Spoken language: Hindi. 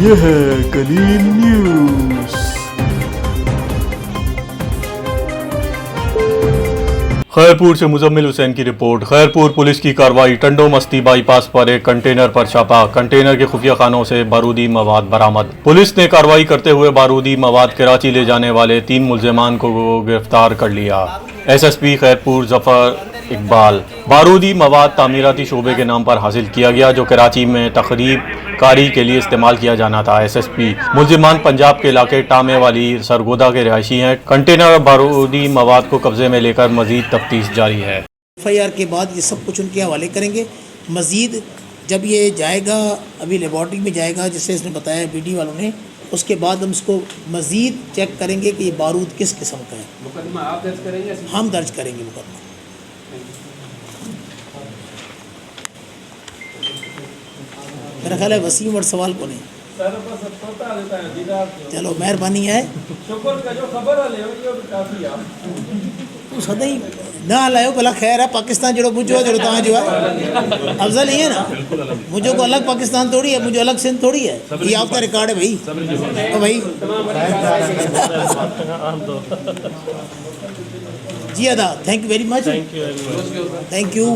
ये है कलील न्यूज़। खैरपुर से मुजम्मिल हुसैन की रिपोर्ट। खैरपुर पुलिस की कार्रवाई। टंडो मस्ती बाईपास पर एक कंटेनर पर छापा। कंटेनर के खुफिया खानों से बारूदी मवाद बरामद। पुलिस ने कार्रवाई करते हुए बारूदी मवाद कराची ले जाने वाले 3 मुल्जिमान को गिरफ्तार कर लिया। SSP खैरपुर जफर इकबाल। बारूदी मवाद तामीराती शोबे के नाम पर हासिल किया गया जो कराची में तकरीब कारी के लिए इस्तेमाल किया जाना था। SSP मुल्जिमान पंजाब के इलाके टामे वाली सरगोदा के रहायशी हैं। कंटेनर और बारूदी मवाद को कब्जे में लेकर मजीद तफ्तीश जारी है। FIR के बाद ये सब कुछ उनके हवाले करेंगे। मज़ीद जब ये जाएगा, अभी लेबॉर्ट्री में जाएगा जिससे इसने बताया BD वालों ने, उसके बाद हम इसको मज़ीद चेक करेंगे कि ये बारूद किस किस्म का है। मुकदमा आप दर्ज करेंगे? हम दर्ज करेंगे मुकदमा। मेरा ख्याल है वसीम और सवाल को नहीं। चलो मेहरबानी है। सदाई ना लायो भला खैर है। पाकिस्तान जड़ो मुझो जड़ो तव्हां जो है अफजल ही है ना। मुझो को अलग पाकिस्तान थोड़ी है, मुझो अलग सिंध थोड़ी है। ये आपका रिकॉर्ड है भाई। तो भाई जी अदा, thank you very much. Thank you.